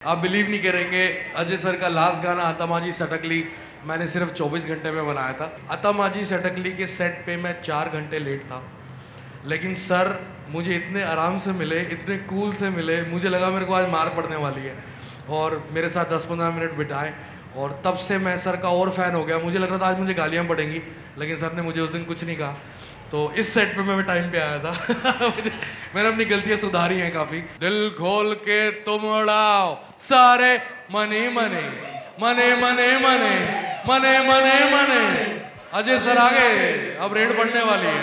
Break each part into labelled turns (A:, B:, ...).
A: आप बिलीव नहीं करेंगे, अजय सर का लास्ट गाना अतमाजी सटकली मैंने सिर्फ 24 घंटे में बनाया था। अतमाजी सटकली के सेट पे मैं 4 घंटे लेट था, लेकिन सर मुझे इतने आराम से मिले, इतने कूल से मिले, मुझे लगा मेरे को आज मार पड़ने वाली है, और मेरे साथ 10-15 मिनट बिताए, और तब से मैं सर का और फ़ैन हो गया। मुझे लग रहा था आज मुझे गालियाँ पड़ेंगी, लेकिन सर ने मुझे उस दिन कुछ नहीं कहा। तो इस सेट पे मैं टाइम पे आया था। मैंने अपनी गलतियां सुधारी हैं काफ़ी। दिल खोल के तुम उड़ाओ सारे मने मने मने मने मने मने मने मने। अजय सर आ गए, अब रेड पड़ने वाली है।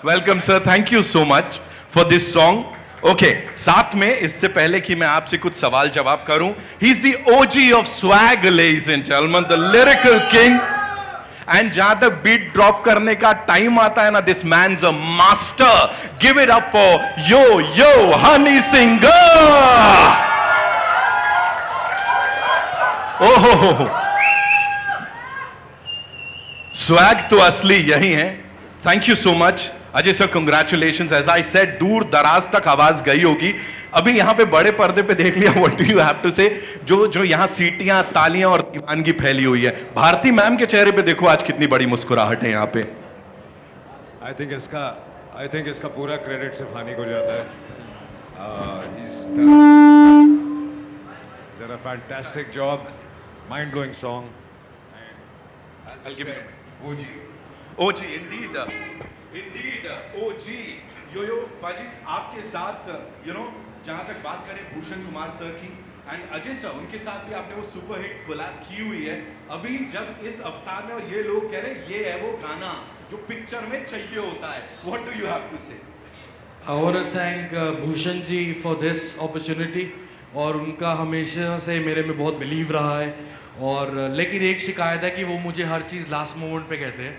B: Welcome sir, thank you so much for this song. Okay, साथ में इससे पहले कि मैं आपसे कुछ सवाल जवाब करूं, he is the OG of swag ladies and gentleman, the lyrical king. And जहां तक बीट ड्रॉप करने का टाइम आता है ना, this man is a master. Give it up for Yo Yo Honey Singh. ओहो, स्वैग तो असली यही है। Thank you so much Ajay sir, congratulations. As I said, दूर दराज तक आवाज गई होगी। अभी यहां पे बड़े पर्दे पे देख लिया, what do you have to say? जो यहां सीटियां, तालियां और दीवानगी फैली हुई है। भारती मैम के चेहरे पे देखो आज कितनी बड़ी मुस्कुराहट है यहां पे।
C: आई थिंक इसका पूरा क्रेडिट सिर्फ हानि को जाता है। Did a fantastic job, mind blowing song.
B: I'll give it OG. OG, indeed. Indeed, OG. यो बाजी, आपके साथ जहां तक बात करें भूषण कुमार सर की एंड अजय सर, उनके साथ भी आपने वो सुपर हिट कोलैब की हुई है। अभी जब इस अवतार में, और ये लोग कह रहे हैं ये है वो गाना जो पिक्चर में चाहिए होता है, what do you have to say?
A: I want to thank Bhushan ji for this opportunity, और उनका हमेशा से मेरे में बहुत बिलीव रहा है। और लेकिन एक शिकायत है कि वो मुझे हर चीज़ लास्ट मोमेंट पे कहते हैं।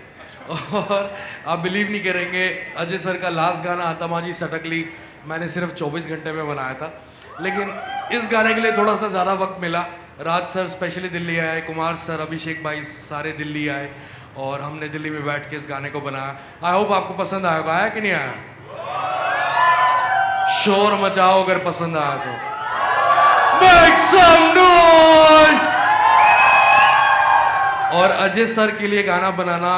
A: और आप बिलीव नहीं करेंगे, अजय सर का लास्ट गाना अतमाजी सटकली मैंने सिर्फ 24 घंटे में बनाया था, लेकिन इस गाने के लिए थोड़ा सा ज़्यादा वक्त मिला। राज सर स्पेशली दिल्ली आए, कुमार सर, अभिषेक भाई सारे दिल्ली आए, और हमने दिल्ली में बैठ के इस गाने को बनाया। आई होप आपको पसंद आएगा। आया कि नहीं आया? शोर मचाओ अगर पसंद आया तो। Make some noise! और अजय सर के लिए गाना बनाना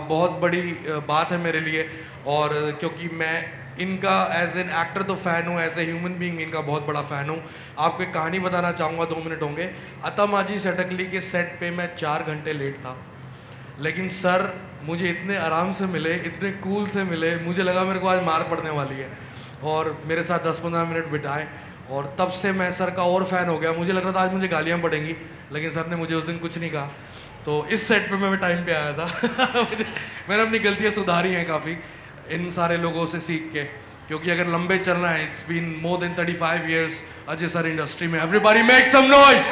A: बहुत बड़ी बात है मेरे लिए, और क्योंकि मैं इनका एज एन एक्टर तो फ़ैन हूँ, एज ए ह्यूमन बीइंग इनका बहुत बड़ा फ़ैन हूँ। आपको एक कहानी बताना चाहूँगा, 2 मिनट होंगे। अतमाजी सटकली के सेट पे मैं 4 घंटे लेट था, लेकिन सर मुझे इतने आराम से मिले, इतने कूल से मिले, मुझे लगा मेरे को आज मार पड़ने वाली है, और मेरे साथ 10-15 मिनट बिताए, और तब से मैं सर का और फ़ैन हो गया। मुझे लग रहा था आज मुझे गालियाँ पड़ेंगी, लेकिन सर ने मुझे उस दिन कुछ नहीं कहा। तो इस सेट पे मैं टाइम पे आया था। मैंने अपनी गलतियां सुधारी हैं काफ़ी इन सारे लोगों से सीख के, क्योंकि अगर लंबे चलना है, it's been more than 35 years Ajay sir industry में। Everybody make some noise.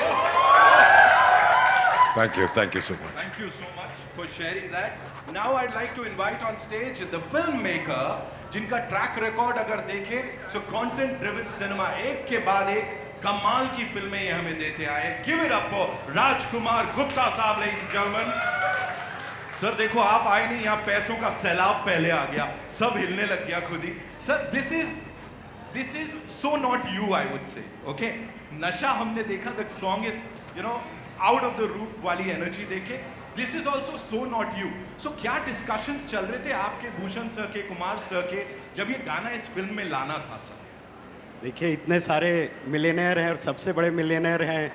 C: Thank you so much.
B: Thank you so much for sharing that. Now I'd like to invite on stage the filmmaker, जिनका track record अगर देखें, so content driven cinema, एक के बाद एक कमाल की फिल्में ये हमें देते आए। Give it up for Rajkumar Gupta साहब, ladies and gentlemen. सर देखो, आप आए नहीं, यहाँ पैसों का सैलाब पहले आ गया, सब हिलने लग गया खुद ही। Sir this is so not you, I would say. Okay? नशा हमने देखा, the song is out of the roof वाली एनर्जी देखे। This is also so not you. So क्या डिस्कशंस चल रहे थे आपके भूषण सर के, कुमार सर के, जब ये गाना इस फिल्म में लाना था सर?
D: देखिए, इतने सारे मिलियनेयर हैं और सबसे बड़े मिलियनेयर हैं,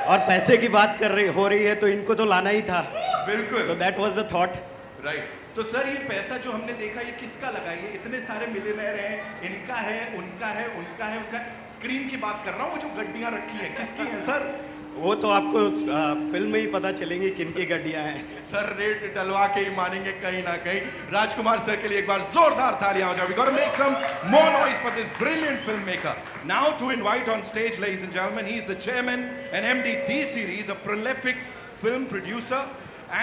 D: और पैसे की बात हो रही है, तो इनको तो लाना ही था।
B: बिल्कुल।
D: तो that was the thought.
B: Right. तो सर ये पैसा जो हमने देखा, ये किसका लगा? ये इतने सारे मिलियनेयर हैं, इनका है, उनका है, उनका है, उनका है। स्क्रीन की बात कर रहा हूँ, वो जो गड्डियाँ रखी हैं किसकी हैं सर?
D: वो तो आपको फिल्म में ही पता चलेंगी किनकी गड्डियाँ हैं।
B: सर रेट डलवा के ही मानेंगे कहीं ना कहीं। राजकुमार सर के लिए एक बार जोरदार तालियां हो जाए। We got to make some more noise for this brilliant filmmaker. Now to invite on stage, ladies and gentlemen, he's the chairman and MD D Series, a prolific film producer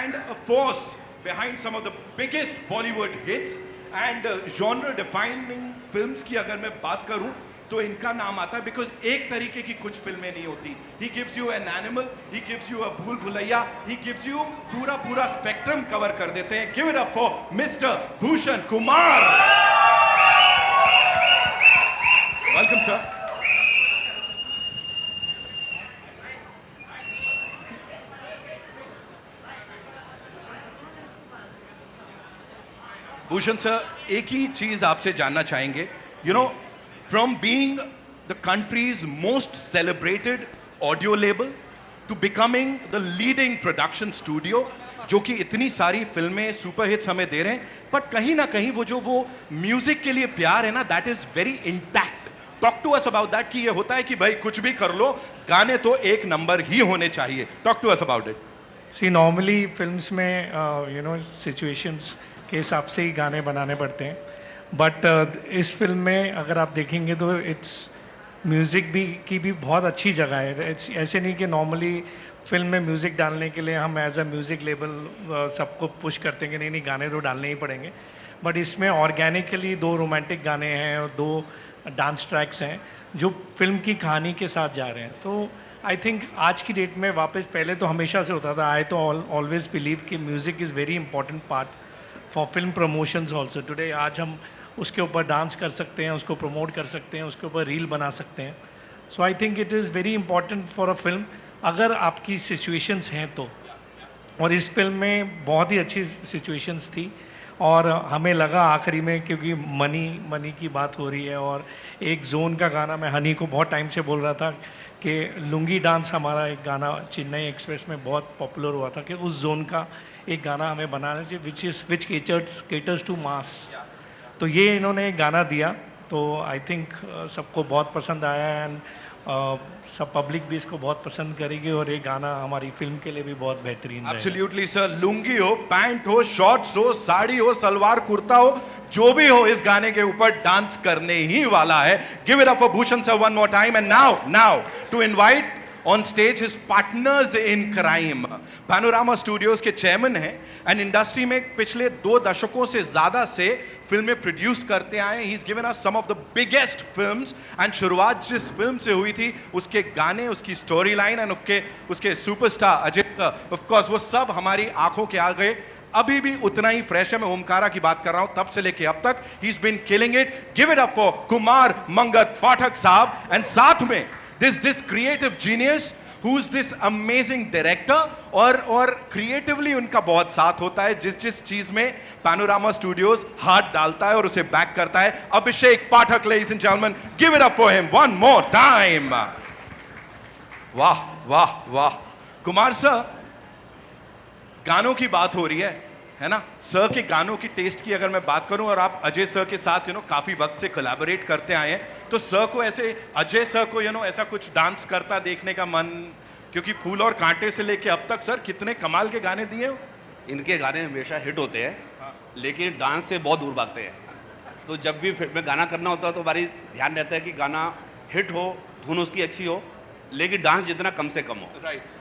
B: and a force behind some of the biggest Bollywood hits and genre defining films की अगर मैं बात करूं तो इनका नाम आता है, बिकॉज एक तरीके की कुछ फिल्में नहीं होती। He gives you an Animal, he gives you a Bhool Bhulaiyaa, he gives you पूरा स्पेक्ट्रम कवर कर देते हैं। Give it up for mister Bhushan Kumar. Welcome sir. Bhushan sir, एक ही चीज आपसे जानना चाहेंगे, you know, from being the country's most celebrated audio label to becoming the leading production studio, जो कि इतनी सारी फिल्में सुपर हिट्स हमें दे रहे हैं, बट कहीं ना कहीं वो म्यूजिक के लिए प्यार है ना, that is very intact. Talk to us about that, कि ये होता है कि भाई कुछ भी कर लो, गाने तो एक नंबर ही होने चाहिए। Talk to us about it.
E: See normally films में यू नो सिचुएशंस के हिसाब से ही गाने बनाने पड़ते हैं, बट इस फिल्म में अगर आप देखेंगे तो इट्स म्यूज़िक भी की भी बहुत अच्छी जगह है। ऐसे नहीं कि नॉर्मली फिल्म में म्यूज़िक डालने के लिए हम एज अ म्यूज़िक लेबल सबको पुश करते हैं कि नहीं नहीं गाने तो डालने ही पड़ेंगे, बट इसमें ऑर्गेनिकली 2 रोमांटिक गाने हैं और 2 डांस ट्रैक्स हैं जो फिल्म की कहानी के साथ जा रहे हैं। तो आई थिंक आज की डेट में वापस, पहले तो हमेशा से होता था, आई तो ऑलवेज बिलीव कि music is very important part for film promotions also. Today आज हम उसके ऊपर डांस कर सकते हैं, उसको प्रमोट कर सकते हैं, उसके ऊपर रील बना सकते हैं। So I think it is very important for a film अगर आपकी सिचुएशंस हैं तो। और इस फिल्म में बहुत ही अच्छी सिचुएशंस थी और हमें लगा आखिरी में, क्योंकि मनी की बात हो रही है, और एक जोन का गाना मैं हनी को बहुत टाइम से बोल रहा था कि लुंगी डांस हमारा एक गाना चेन्नई एक्सप्रेस में बहुत पॉपुलर हुआ था, कि उस जोन का एक गाना हमें बनाना चाहिए विच केटर्स टू मास। तो ये इन्होंने एक गाना दिया, तो आई थिंक सबको बहुत पसंद आया एंड सब पब्लिक भी इसको बहुत पसंद करेगी, और ये गाना हमारी फिल्म के लिए भी बहुत बेहतरीन रहेगा।
B: एब्सोल्युटली सर, लुंगी हो, पैंट हो, शॉर्ट्स हो, साड़ी हो, सलवार कुर्ता हो, जो भी हो, इस गाने के ऊपर डांस करने ही वाला है। Give it up for Bhushan sir one more time. And now to invite on stage his partners in crime. Panorama Studios के चेयरमैन हैं एंड इंडस्ट्री में पिछले 2 दशकों से ज्यादा से फिल्में प्रोड्यूस करते आए हैं। He is given us some of the biggest films and शुरुआत जिस फिल्म से हुई थी, उसके गाने, उसकी स्टोरी लाइन एंड उसके सुपरस्टार अजय, ऑफ कोर्स वो सब हमारी आंखों के आगे अभी भी उतना ही फ्रेश है। मैं ओमकारा की बात कर रहा हूं, तब से लेके अब तक he is been killing it. Give it up for Kumar Mangat Pathak साहब। एंड साथ में this creative genius who is this amazing director, और क्रिएटिवली उनका बहुत साथ होता है जिस चीज में पैनोरामा स्टूडियोज हाथ डालता है और उसे बैक करता है। अभिषेक पाठक, ladies and gentlemen, give it up for him one more time। वाह वाह वाह। कुमार सर, गानों की बात हो रही है ना, सर के गानों की टेस्ट की अगर मैं बात करूं, और आप अजय सर के साथ काफी वक्त से कोलैबोरेट करते आए हैं, तो सर को ऐसे, अजय सर को ऐसा कुछ डांस करता देखने का मन, क्योंकि फूल और कांटे से लेके अब तक सर कितने कमाल के गाने दिए हो।
F: इनके गाने हमेशा हिट होते हैं, लेकिन डांस से बहुत दूर भागते हैं। तो जब भी फिल्म में गाना करना होता है तो हमारी ध्यान रहता है कि गाना हिट हो, धुन उसकी अच्छी हो, लेकिन डांस जितना कम से कम हो।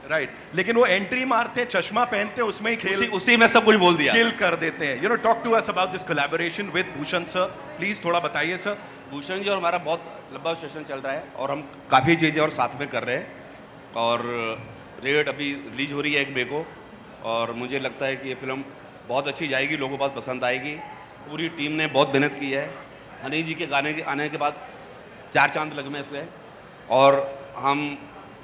B: राइट। लेकिन वो एंट्री मारते हैं, चश्मा पहनते हैं, उसमें ही
F: उसी में सब कुछ बोल दिया,
B: किल कर देते हैं। Talk to us about this collaboration with Bhushan sir, please थोड़ा बताइए सर।
F: भूषण जी और हमारा बहुत लंबा सेशन चल रहा है और हम काफ़ी चीज़ें और साथ में कर रहे हैं, और रेड अभी रिलीज हो रही है 1 मई को, और मुझे लगता है कि ये फिल्म बहुत अच्छी जाएगी, लोगों को बहुत पसंद आएगी। पूरी टीम ने बहुत मेहनत की है। हनी जी के गाने के आने के बाद 4 चांद लग में इसमें, और हम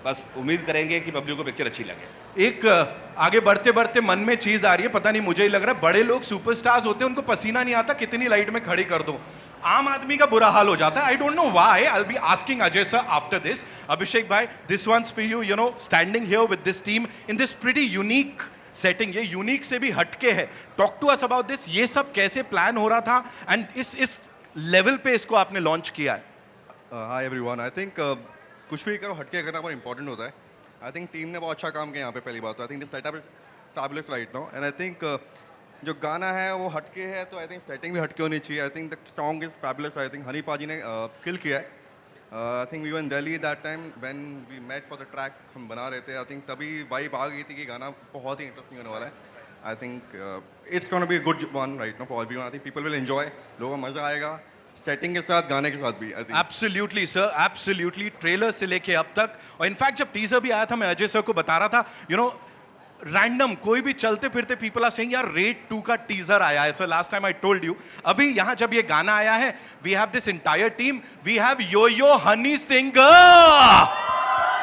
F: बस उम्मीद करेंगे कि पब्लिक को पिक्चर अच्छी लगे।
B: एक आगे बढ़ते बढ़ते मन में चीज आ रही है, पता नहीं मुझे ही लग रहा है, बड़े लोग सुपरस्टार्स होते हैं, उनको पसीना नहीं आता, कितनी लाइट में खड़ी कर दो, आम आदमी का बुरा हाल हो जाता है। I don't know why, I will be asking Ajay sir after this. Abhishek भाई, this one's for you, standing here with this team in this pretty unique setting. ये यूनिक से भी हटके है। Talk to us about this, ये सब कैसे plan हो रहा था एंड इस लेवल पे इसको आपने लॉन्च किया है?
G: हाय एवरीवन, आई थिंक कुछ भी करो हटके करना बहुत इंपॉर्टेंट होता है। आई थिंक टीम ने बहुत अच्छा काम किया यहाँ पे, पहली बात। आई think the setup is fabulous right now, and I think जो गाना है वो हटके है, तो आई थिंक सेटिंग भी हटके होनी चाहिए। I think the song is fabulous. I think Honey paaji ने किल किया है। I think we were in Delhi that time when we met for the track, हम बना रहे थे। आई थिंक तभी वाइब आ गई थी कि गाना बहुत ही इंटरेस्टिंग होने वाला है। I think it's gonna be a good one right now for everyone. I think people will enjoy, लोगों को मजा आएगा, सेटिंग के साथ, गाने के साथ भी। I think
B: absolutely sir, absolutely. Trailer से लेके अब तक, और इनफैक्ट जब टीजर भी आया था, मैं अजय सर को बता रहा था, रैंडम कोई भी चलते फिरते पीपल आर सेइंग यार रेड 2 का टीजर आया है. So last time I told you, अभी यहां जब ये गाना आया है, we have this entire team, we have Yo Honey Singh.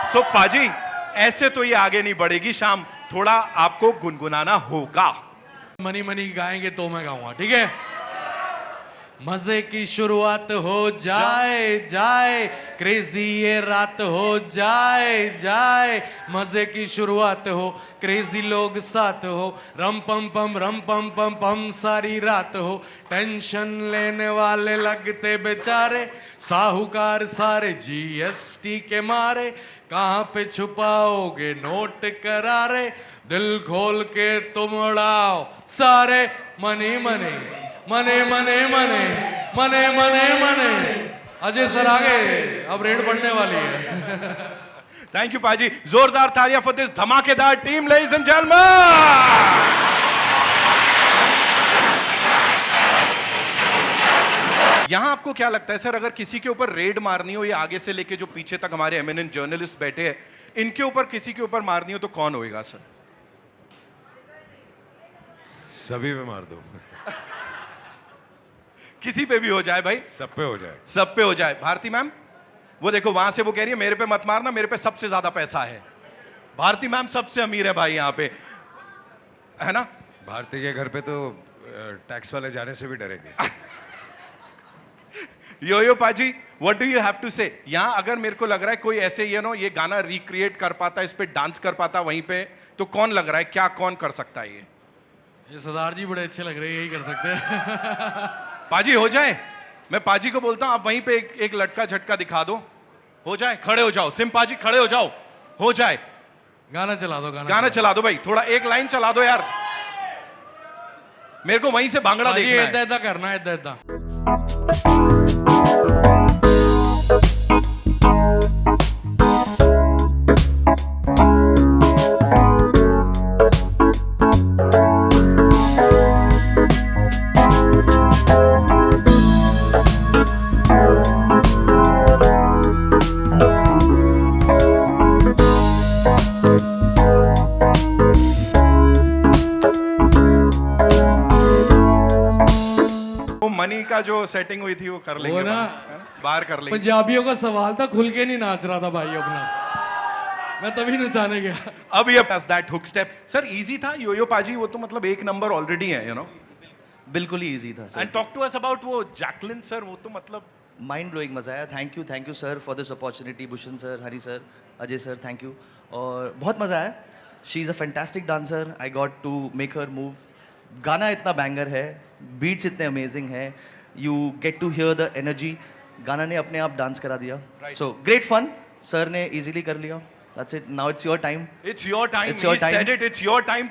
B: So पाजी ऐसे तो ये आगे नहीं बढ़ेगी. शाम थोड़ा आपको गुनगुनाना होगा.
A: मनी मनी गाएंगे तो मैं गाऊंगा, ठीक है. मजे की शुरुआत हो जाए जाए, क्रेजी ये रात हो जाए जाए. मजे की शुरुआत हो, क्रेजी लोग साथ हो, रम पम पम सारी रात हो. टेंशन लेने वाले लगते बेचारे, साहूकार सारे जीएसटी के मारे. कहाँ पे छुपाओगे नोट करारे, दिल खोल के तुम उड़ाओ सारे. मनी मनी मने मने मने मने मने मने. अजय सर आगे, अब रेड बढ़ने वाली है.
B: थैंक यू पाजी. जोरदार तालियां फॉर दिस धमाकेदार टीम, लेडीज एंड जेंटलमैन. यहां आपको क्या लगता है सर, अगर किसी के ऊपर रेड मारनी हो, ये आगे से लेके जो पीछे तक हमारे एमिनेंट जर्नलिस्ट बैठे हैं, इनके ऊपर किसी के ऊपर मारनी हो तो कौन होएगा सर?
C: सभी पे मार दो,
B: किसी पे भी हो जाए भाई,
C: सब पे हो जाए.
B: सब पे हो जाए. भारती मैम, वो देखो वहां से वो कह रही है मेरे पे मत मारना, मेरे पे सबसे ज्यादा पैसा है. भारती मैम सबसे अमीर है भाई यहाँ पे, है ना?
C: भारती के घर पे तो टैक्स वाले जाने से भी डरेंगे.
B: यो पाजी, what do you have to say? यहाँ अगर मेरे को लग रहा है कोई ऐसे ये गाना रिक्रिएट कर पाता, इस पे डांस कर पाता वहीं पे, तो कौन लग रहा है, क्या कौन कर सकता है?
A: ये सरदार जी बड़े अच्छे लग रहे हैं, यही कर सकते हैं.
B: पाजी हो जाए. मैं पाजी को बोलता हूं आप वहीं पे एक लटका झटका दिखा दो, हो जाए. खड़े हो जाओ सिम पाजी, खड़े हो जाओ, हो जाए.
A: गाना चला दो,
B: गाना चला दो भाई, थोड़ा एक लाइन चला दो यार, मेरे को वहीं से भांगड़ा देखना है.
A: इद्दा करना है, इद्दा.
B: मनी का जो सेटिंग हुई थी वो कर लेंगे,
A: वो ना
B: बाहर कर लेंगे.
A: पंजाबियों का सवाल था, खुल के नहीं नाच रहा था भाई अपना, मैं तभी नचाने गया.
B: अब ये that hook step sir easy था. यो पाजी वो तो मतलब एक नंबर ऑलरेडी है,
H: बिल्कुल ही इजी था sir.
B: And talk to us about वो जैकलिन सर, वो तो मतलब
H: माइंड ब्लोइंग मजा आया. Thank you sir for this opportunity. Bhushan sir, Hari sir, Ajay sir, thank you. और बहुत मजा आया. She is a fantastic dancer. I got to make her move. गाना इतना बैंगर है, बीट्स इतने अमेजिंग है, you get to hear the energy. गाना ने अपने आप डांस करा दिया. So great fun. सर ने इजीली कर लिया. That's it. Now it's your time.
B: It's your time.
H: It's your
B: He
H: time.
B: said it. It's your time.